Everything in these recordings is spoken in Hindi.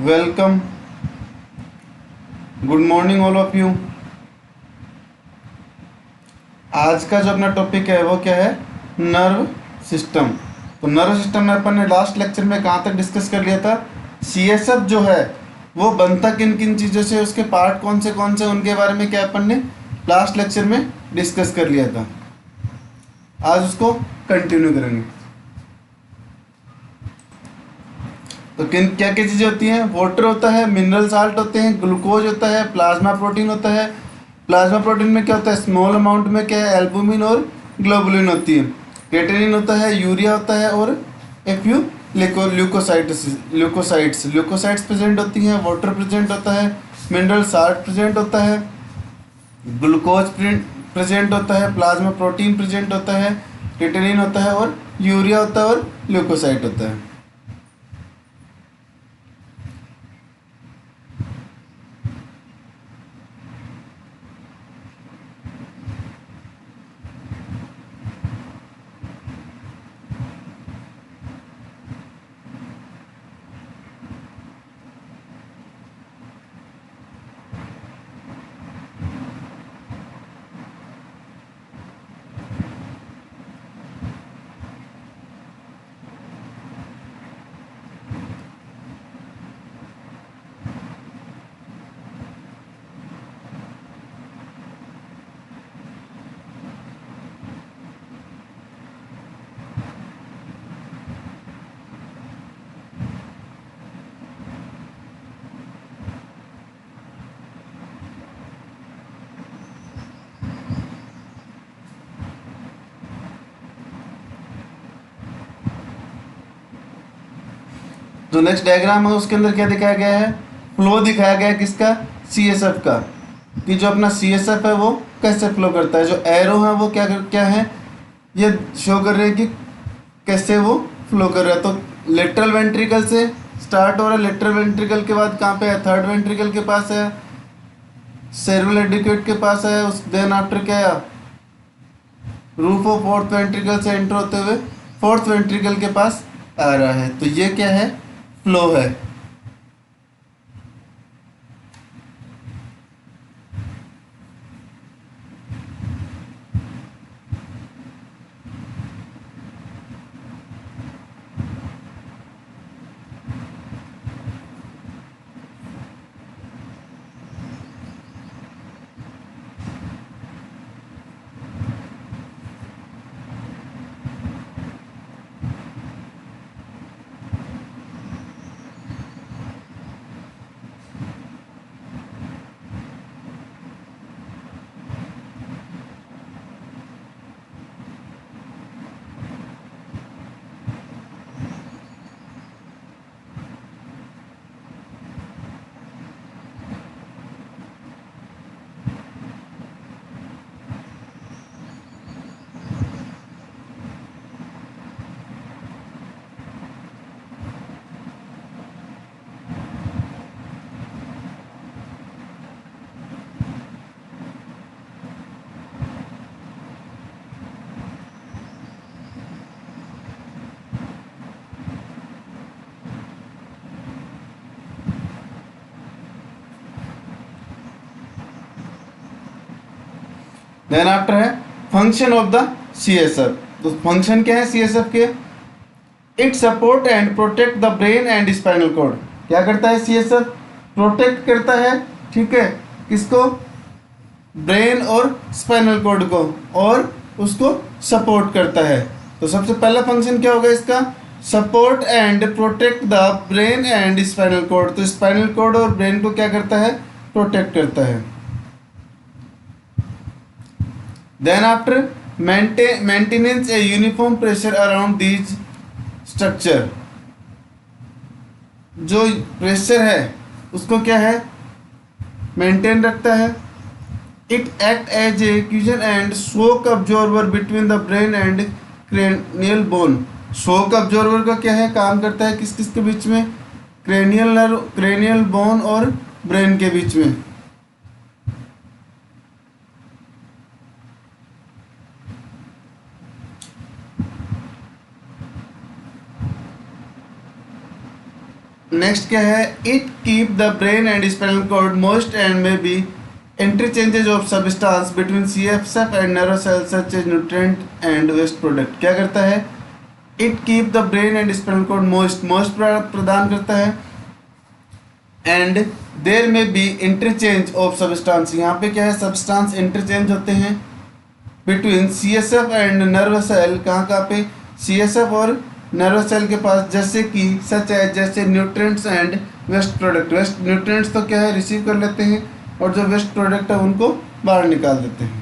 Welcome, good morning all of you. आज का जो अपना टॉपिक है वो क्या है? Nerve system. तो नर्व सिस्टम में अपन ने लास्ट लेक्चर में कहाँ तक डिस्कस कर लिया था? सीएसएफ जो है वो बनता किन किन चीज़ों से, उसके पार्ट कौन से उनके बारे में क्या अपन ने लास्ट लेक्चर में डिस्कस कर लिया था। आज उसको कंटिन्यू करेंगे। तो किन क्या क्या चीज़ें होती हैं? वाटर होता है, मिनरल साल्ट होते हैं, ग्लूकोज होता है, प्लाज्मा प्रोटीन होता है। प्लाज्मा प्रोटीन में क्या होता है? स्मॉल अमाउंट में क्या है? एल्बुमिन और ग्लोबुलिन होती है। क्रेटिनिन होता है, यूरिया होता है और a few leucocytes leucocytes present होती हैं। वाटर प्रेजेंट होता है, मिनरल साल्ट प्रेजेंट होता है, ग्लूकोज प्रेजेंट होता है, प्लाज्मा प्रोटीन प्रेजेंट होता है, क्रेटिनिन होता है और यूरिया होता है और ल्यूकोसाइट होता है। जो नेक्स्ट डायग्राम है उसके अंदर क्या दिखाया गया है? फ्लो दिखाया गया है किसका? सीएसएफ का। कि जो अपना सीएसएफ है वो कैसे फ्लो करता है। जो एरो है वो क्या है? ये शो कर रहे हैं कि कैसे वो फ्लो कर रहा है। तो लेटरल वेंट्रिकल से स्टार्ट हो रहा है, लेटरल वेंट्रिकल के बाद कहाँ पे है? थर्ड वेंट्रिकल के पास है, सेरेब्रल एडिक्वेट के पास है। उस देन आफ्टर क्या है? रूफ ऑफ फोर्थ वेंट्रिकल से एंटर होते हुए फोर्थ वेंट्रिकल के पास आ रहा है। तो ये क्या है? फ्लो है। देन आफ्टर है फंक्शन ऑफ द सीएसएफ। तो फंक्शन क्या है सीएसएफ के? It support and protect the brain and spinal cord. क्या करता है सीएसएफ? प्रोटेक्ट करता है, ठीक है, किसको? ब्रेन और स्पाइनल कॉर्ड को, और उसको सपोर्ट करता है। तो सबसे पहला फंक्शन क्या होगा इसका? Support and protect the brain and spinal cord. तो स्पाइनल कॉर्ड और ब्रेन को क्या करता है? प्रोटेक्ट करता है। Then after maintenance a uniform pressure around these structure. जो प्रेशर है उसको क्या है? मेंटेन रखता है। It act as a cushion and shock absorber between the brain and cranial bone. Shock absorber का क्या है? काम करता है किस किस के बीच में? क्रेनियल नर्व, क्रेनियल बोन और ब्रेन के बीच में। नेक्स्ट क्या है, it keep the brain and spinal cord most and may be interchanges of substance between CSF and nerve cells such as nutrient and waste product. क्या करता है, it keep the brain and spinal cord most, most प्रदान करता है, एंड देर में बी इंटरचेंज ऑफ सब्सटेंस, यहाँ पे क्या है, सब्सटेंस इंटरचेंज होते हैं between CSF and nerve cell, कहाँ कहाँ पे, सीएसएफ और नर्व सेल के पास, जैसे कि सच है, जैसे nutrients and waste product. Waste nutrients तो क्या है, रिसीव कर लेते हैं, और जो वेस्ट प्रोडक्ट है उनको बाहर निकाल देते हैं।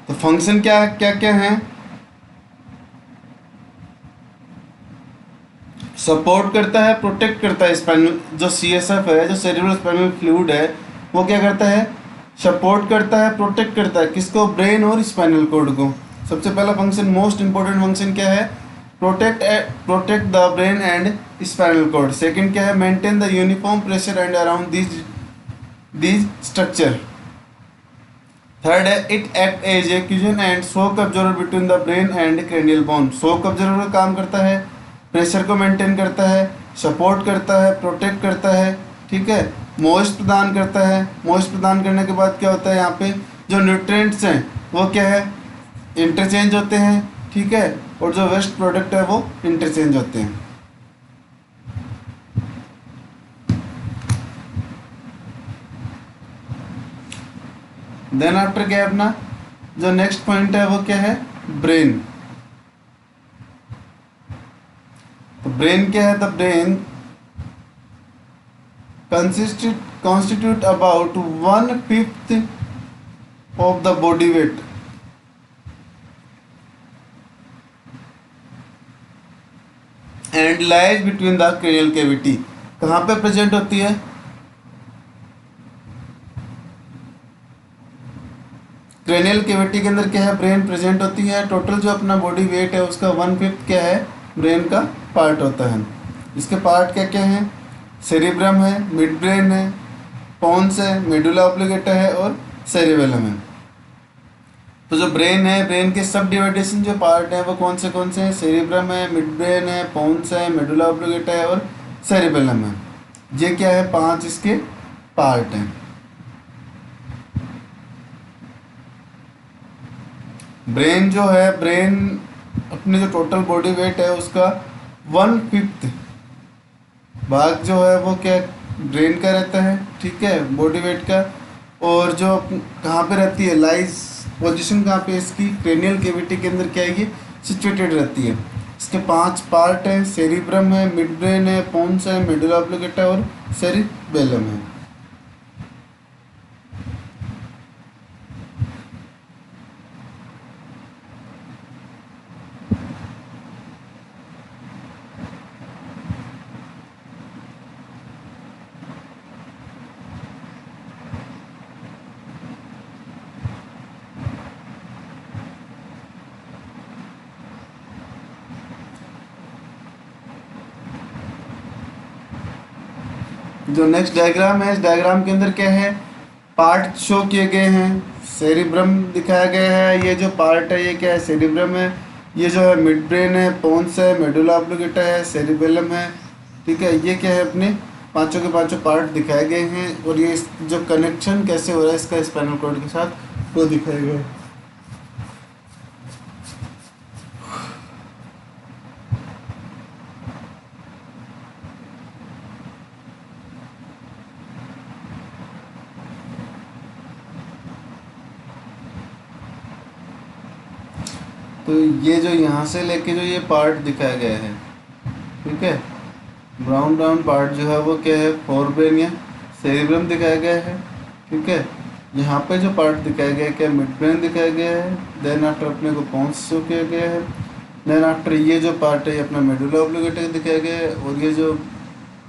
तो फंक्शन क्या क्या क्या है, सपोर्ट करता है, प्रोटेक्ट करता है, स्पाइनल जो सीएसएफ है, जो सेरिब्रल स्पाइनल फ्लूइड है, वो क्या करता है, सपोर्ट करता है, प्रोटेक्ट करता है, किसको, ब्रेन और स्पाइनल कॉर्ड को। सबसे पहला फंक्शन, मोस्ट इंपॉर्टेंट फंक्शन क्या है, protect the brain and spinal cord. Second क्या है, maintain the uniform pressure and around these structure. Third है, it act as a cushion and shock absorber between the brain and cranial bone. Shock absorber का काम करता है, प्रेशर को मेंटेन करता है, सपोर्ट करता है, प्रोटेक्ट करता है, ठीक है, मॉइस्ट प्रदान करता है। मॉइस्ट प्रदान करने के बाद क्या होता है, यहाँ पे जो न्यूट्रिएंट्स हैं वो क्या है, इंटरचेंज होते हैं, ठीक है, और जो वेस्ट प्रोडक्ट है वो इंटरचेंज होते हैं। देन आफ्टर क्या है अपना, जो नेक्स्ट पॉइंट है वो क्या है, ब्रेन। तो ब्रेन क्या है, the brain constitute about 1/5 of the body weight and lies between the cranial cavity। कहाँ पे प्रेजेंट होती है, क्रेनियल कैविटी के अंदर क्या है, ब्रेन प्रेजेंट होती है। टोटल जो अपना बॉडी वेट है उसका 1/5 क्या है, ब्रेन का पार्ट होता है। इसके पार्ट क्या क्या हैं, सेरिब्रम है, मिड ब्रेन है, पोन्स है, मेडुला ऑब्लिगेटा है और सेरिबेलम है। तो जो ब्रेन है, ब्रेन के सब डिवाइडेशन जो पार्ट है वो कौन से हैं, सेरिब्रम है, मिड ब्रेन है, पोन्स है, मेडुला ऑब्लिगेटा है और सेरिबेलम है। ये क्या है, 5 इसके पार्ट हैं। ब्रेन जो है, ब्रेन अपने जो टोटल बॉडी वेट है उसका 1/5 भाग जो है वो क्या, ब्रेन का रहता है, ठीक है, बॉडी वेट का। और जो कहाँ पे रहती है, लाइज पोजीशन कहाँ पे, इसकी क्रेनियल कैविटी के अंदर क्या है, ये सिचुएटेड रहती है। इसके 5 पार्ट हैं, सेरिब्रम है, मिड ब्रेन है, पोन्स है, मेडुला ऑब्लिगेटा और सेरिबेलम है। जो नेक्स्ट डायग्राम है, इस डायग्राम के अंदर क्या है, पार्ट शो किए गए हैं। सेरिब्रम दिखाया गया है, ये जो पार्ट है ये क्या है, सेरिब्रम है। ये जो है मिड ब्रेन है, पोन्स है, मेडुला ऑब्लिगेटा है, सेरिबेलम है, ठीक है। ये क्या है, अपने पांचों के पांचों पार्ट दिखाए गए हैं। और ये जो कनेक्शन कैसे हो रहा है इसका स्पाइनल कॉर्ड के साथ, वो दिखाया गया है। तो ये जो यहाँ से लेके जो ये पार्ट दिखाया गया है, ठीक है, ब्राउन ब्राउन पार्ट जो है वो क्या है, फोरब्रेन या सेरिब्रम दिखाया गया है। ठीक है, यहाँ पे जो पार्ट दिखाया गया है क्या, मिड ब्रेन दिखाया गया है। देन आफ्टर अपने को पोन्स शो किया गया है। देन आफ्टर ये जो पार्ट है ये अपना मेडुला ऑब्लिगेटा दिखाया गया है। और ये जो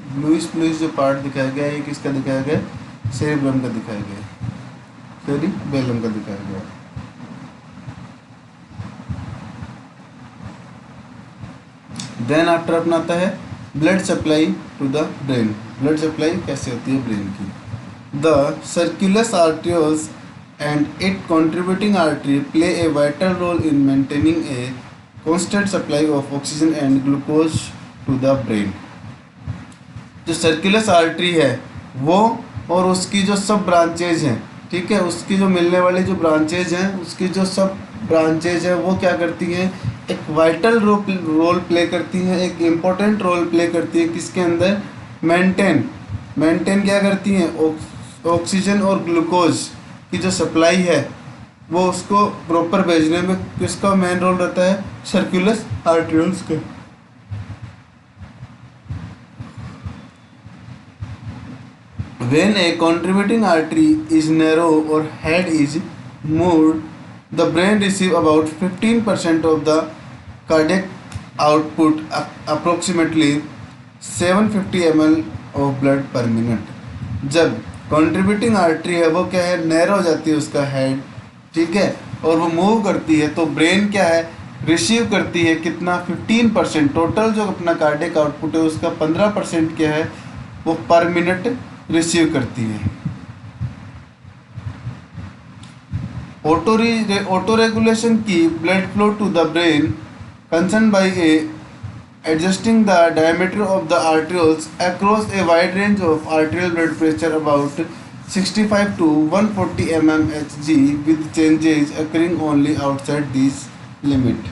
ब्लूइश ब्लूइश जो पार्ट दिखाया गया है ये किसका दिखाया गया है, सेरिब्रम का दिखाया गया है, सेरिबेलम का दिखाया गया है। देन आफ्टर अपना आता है blood supply to the brain. Blood supply कैसे होती है ब्रेन की, the circulus arterioles and it contributing artery play a vital role in maintaining a constant supply of oxygen and glucose to the brain. जो सर्कुलस आर्टरी है वो और उसकी जो सब ब्रांचेज हैं, ठीक है, उसकी जो मिलने वाली जो ब्रांचेज हैं, उसकी जो सब ब्रांचेज हैं वो क्या करती हैं, एक वाइटल रोल प्ले करती हैं, एक इम्पोर्टेंट रोल प्ले करती है किसके अंदर, मेंटेन क्या करती हैं, ऑक्सीजन और ग्लूकोज की जो सप्लाई है वो उसको प्रॉपर भेजने में किसका मेन रोल रहता है, सर्कुलस आर्टरियोल्स का। When a contributing artery is narrow or head is moved, the brain receives about 15% of the cardiac output, approximately 750 ml of blood per minute. जब contributing artery है वो क्या है, नैरो हो जाती है उसका हेड, ठीक है, और वो मूव करती है तो ब्रेन क्या है, रिसीव करती है कितना, 15%। टोटल जो अपना कार्डियक आउटपुट है उसका 15% क्या है, वो पर मिनट रिसीव करती है। ऑटो रेगुलेशन की blood flow to the brain concern by adjusting the diameter of the arterioles across a wide range of arterial blood pressure about 65 to 140 mmHg with changes occurring only outside this limit।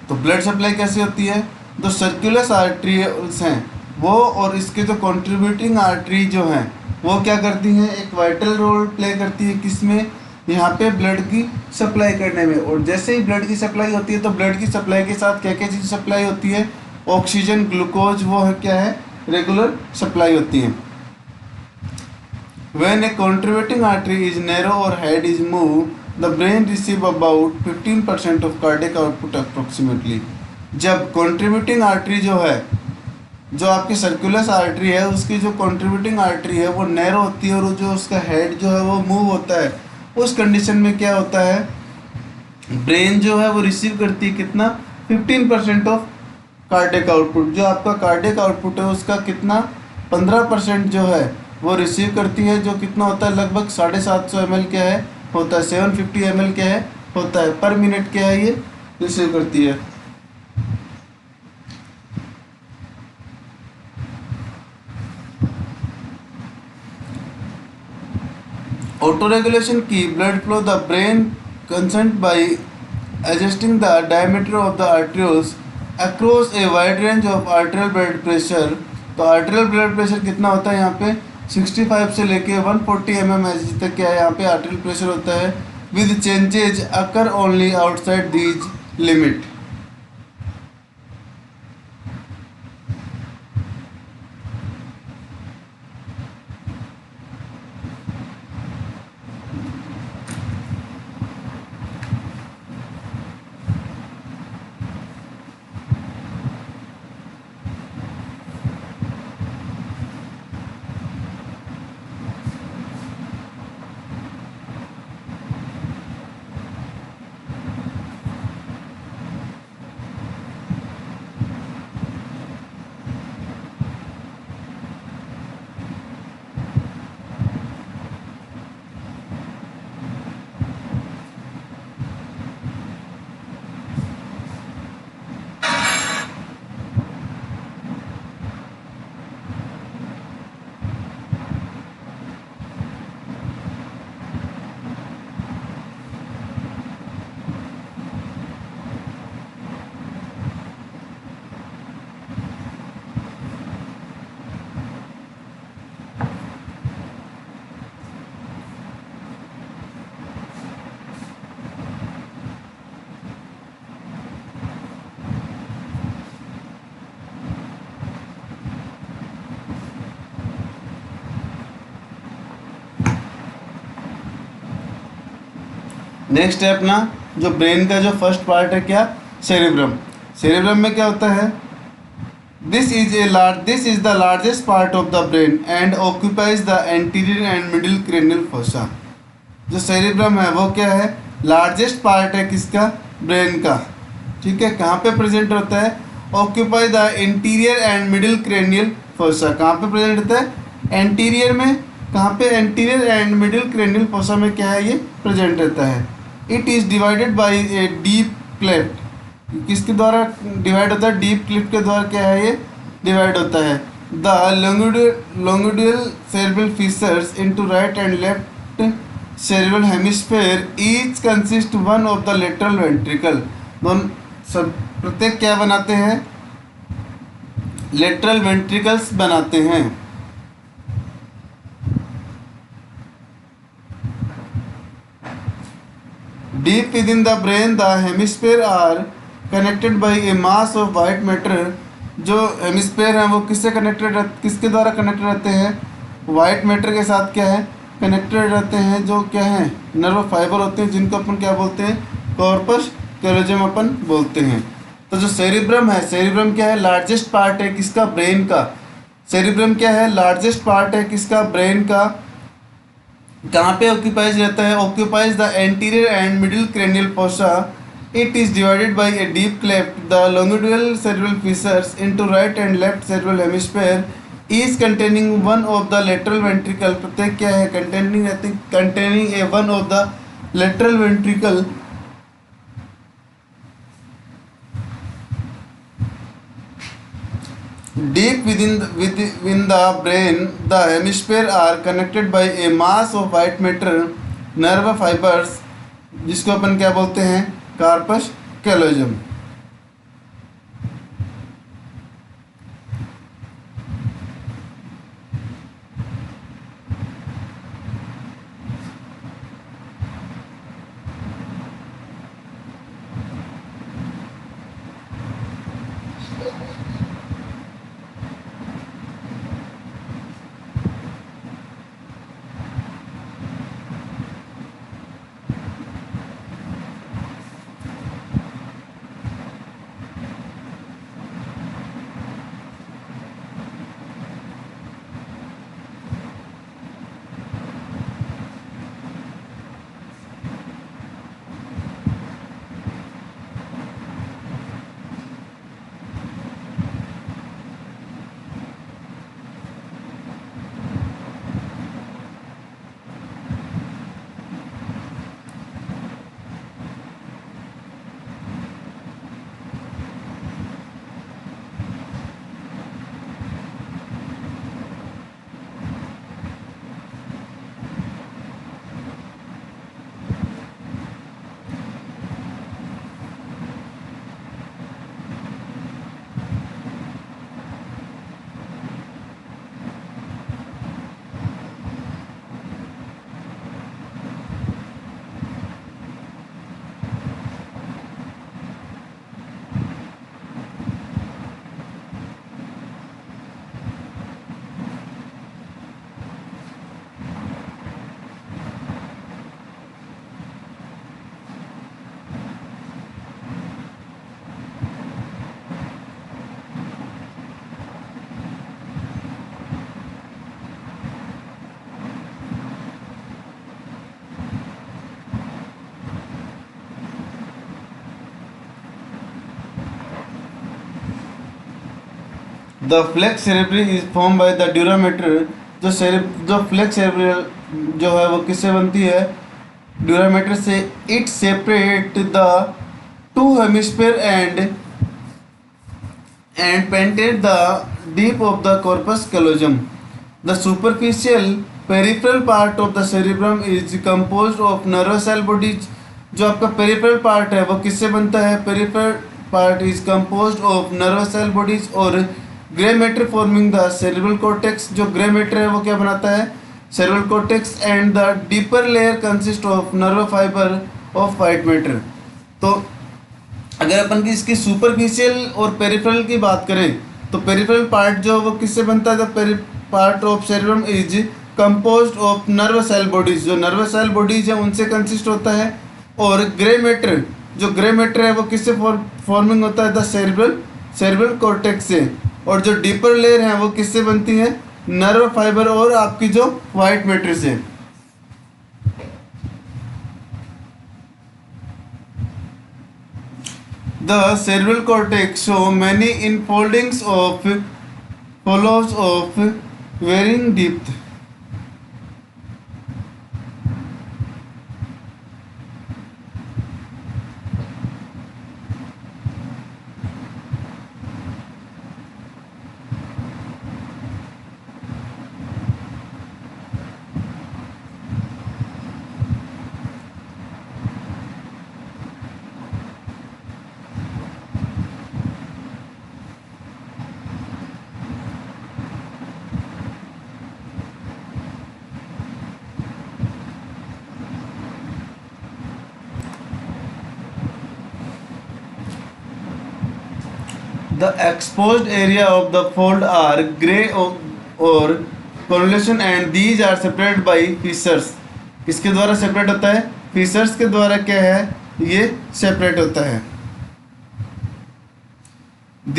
तो ब्लड सप्लाई कैसे होती है, जो सर्कुलस आर्टरीज हैं वो और इसके जो कंट्रीब्यूटिंग आर्टरी जो हैं वो क्या करती हैं, एक वाइटल रोल प्ले करती है किसमें, यहाँ पे ब्लड की सप्लाई करने में। और जैसे ही ब्लड की सप्लाई होती है तो ब्लड की सप्लाई के साथ क्या क्या चीज़ सप्लाई होती है, ऑक्सीजन, ग्लूकोज, वो है क्या है, रेगुलर सप्लाई होती है। When a contributing artery is narrow or head is moved, the brain receive about 15% of cardiac output approximately। जब contributing artery जो है, जो आपकी सर्कुलस आर्टरी है उसकी जो कंट्रीब्यूटिंग आर्टरी है वो नैरो होती है और जो उसका हेड जो है वो मूव होता है, उस कंडीशन में क्या होता है, ब्रेन जो है वो रिसीव करती है कितना, 15% ऑफ कार्डियक आउटपुट। जो आपका कार्डियक आउटपुट है उसका कितना, 15% जो है वो रिसीव करती है, जो कितना होता है, लगभग 750 ml क्या है होता है, 750 ml क्या है होता है पर मिनट क्या है, ये रिसीव करती है। ऑटो रेगुलेशन की blood flow the brain concern by adjusting the diameter of the arterioles across a wide range of arterial blood pressure. तो आर्टेरियल ब्लड प्रेशर कितना होता है यहाँ पे, 65 से लेके 140 mmHg तक क्या है यहाँ पे आर्टेरियल प्रेशर होता है, with changes occur only outside these limit. Next है अपना जो ब्रेन का जो फर्स्ट पार्ट है क्या, सेरिब्रम। सेरिब्रम में क्या होता है, this is the largest part of the brain and occupies the anterior and middle cranial fossa. जो सेरिब्रम है वो क्या है, लार्जेस्ट पार्ट है किसका, ब्रेन का। ठीक है, कहाँ पे प्रेजेंट होता है, occupy the interior and middle cranial fossa. कहाँ पे प्रेजेंट होता है, एंटीरियर में। कहाँ पे, anterior and middle cranial fossa में क्या है, ये प्रेजेंट रहता है। It is divided by a deep cleft. किसके द्वारा डिवाइड होता है, डीप क्लिफ्ट के द्वारा क्या है, ये डिवाइड होता है। The longitudinal cerebral fissures into right and left cerebral hemisphere each consist one of the lateral ventricle। दोनों सब प्रत्येक क्या बनाते हैं, लेटरल वेंट्रिकल्स बनाते हैं। Deep within the brain the hemisphere are connected by a mass of white matter. जो हेमिस्फेयर हैं वो किसके द्वारा कनेक्टेड रहते हैं, वाइट मैटर के साथ क्या है, कनेक्टेड रहते हैं। जो क्या है, नर्व फाइबर होते हैं, जिनको अपन क्या बोलते हैं, कॉर्पस कैलोजम अपन बोलते हैं। तो जो सेरिब्रम है, सेरिब्रम क्या है, लार्जेस्ट पार्ट है किसका, ब्रेन का। सेरिब्रम क्या है, लार्जेस्ट पार्ट है किसका, ब्रेन का। कहाँ पे ऑक्यूपाइज रहता है, occupies the anterior and middle cranial fossa. It is divided by a deep cleft the longitudinal cerebral fissures into right and left cerebral hemisphere is containing one of the lateral ventricle। प्रत्येक क्या है, containing a one of the lateral ventricle। Deep within the brain, the hemisphere are connected by a mass of white matter nerve fibers, जिसको अपन क्या बोलते हैं, corpus callosum. The falx cerebri is form by the dura mater. जो फ्लेक्स सेरेब्रल जो है वो किससे बनती है, ड्यूरामेटर से। It separate the two hemisphere and penetrate the deep of the corpus callosum. The superficial peripheral part of the cerebrum is composed of nervous cell bodies। जो आपका peripheral part है वो किससे बनता है, peripheral part is composed of nervous cell bodies और grey matter forming the cerebral cortex। जो grey matter है वो क्या बनाता है, cerebral cortex and the deeper layer consists of nerve fiber of white matter। तो अगर अपन की इसकी सुपरफिशियल और पेरिफेरल की बात करें तो पेरिफेरल पार्ट जो वो किससे बनता है, the part of cerebrum is composed of nerve cell bodies. जो नर्व सेल बॉडीज है उनसे कंसिस्ट होता है। और ग्रे मैटर, जो ग्रे मैटर है वो किससे फॉर्मिंग होता है? द सेरेब्रल कॉर्टेक्स से। और जो डीपर लेयर है वो किससे बनती है? नर्व फाइबर और आपकी जो वाइट मैटर से। The cerebral cortex show many infoldings of follows of varying depth. The exposed area of the fold are gray or correlation and these are separated by fissures. किसके द्वारा सेपरेट होता है? फीसर्स के द्वारा क्या है? ये सेपरेट होता है।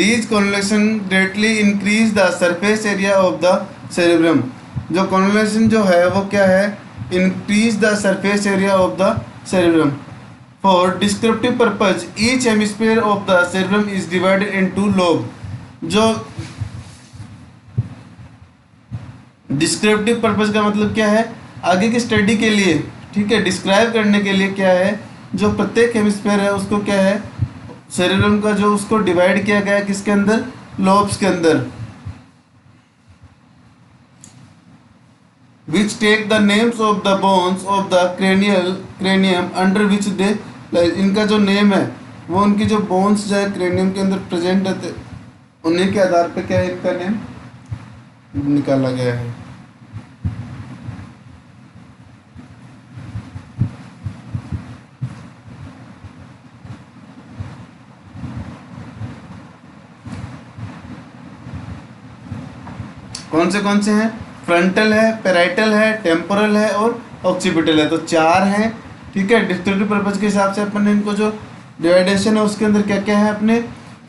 These correlation greatly increase the surface area of the cerebrum. जो correlation जो है वो क्या है? Increase the surface area of the cerebrum. For descriptive purpose, each hemisphere of the cerebrum is divided into lobe. जो डिस्क्रिप्टिव पर्पस का मतलब क्या है? आगे की स्टडी के लिए, ठीक है, डिस्क्राइब करने के लिए क्या है? जो प्रत्येक हेमिस्फीयर है उसको क्या है? सेरेब्रम का जो उसको डिवाइड किया गया है किसके अंदर? लोब्स के अंदर। Which take the names of the bones of the cranium under which they lie. इनका जो नेम है वो उनकी जो बोन्स जो है क्रेनियम के अंदर प्रेजेंट रहते उन्हीं के आधार पे क्या है इनका नेम निकाला गया है। कौन से हैं? फ्रंटल है, पैराइटल है, टेम्पोरल है और ऑक्सीपिटल है। तो चार हैं, ठीक है। डिस्क्रिप्टिव पर्पज के हिसाब से अपन ने इनको जो डिवाइडेशन है उसके अंदर क्या क्या है अपने?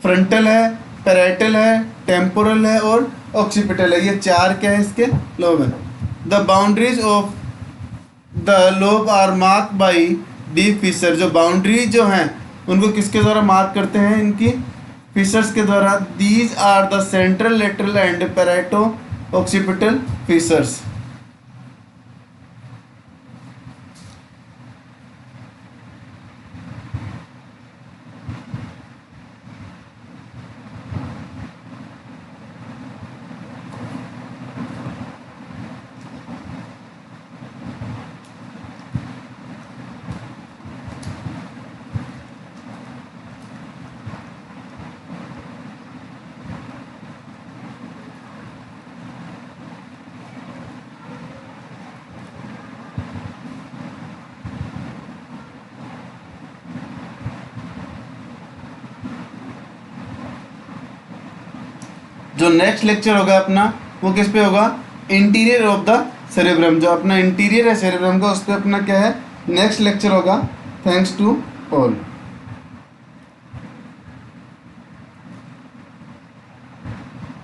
फ्रंटल है, पैराइटल है, टेम्पोरल है और ऑक्सीपिटल है। ये चार क्या है इसके? लोब है। The boundaries of the lobe are mark by deep fissure. जो बाउंड्री जो हैं उनको किसके द्वारा मार्क करते हैं? इनकी फिशर्स के द्वारा। These are the central, lateral and parieto occipital fissures. जो नेक्स्ट लेक्चर होगा अपना वो किस पे होगा? Interior of the cerebrum. जो अपना इंटीरियर है सेरेब्रम का उस पर अपना क्या है? नेक्स्ट लेक्चर होगा। Thanks to all.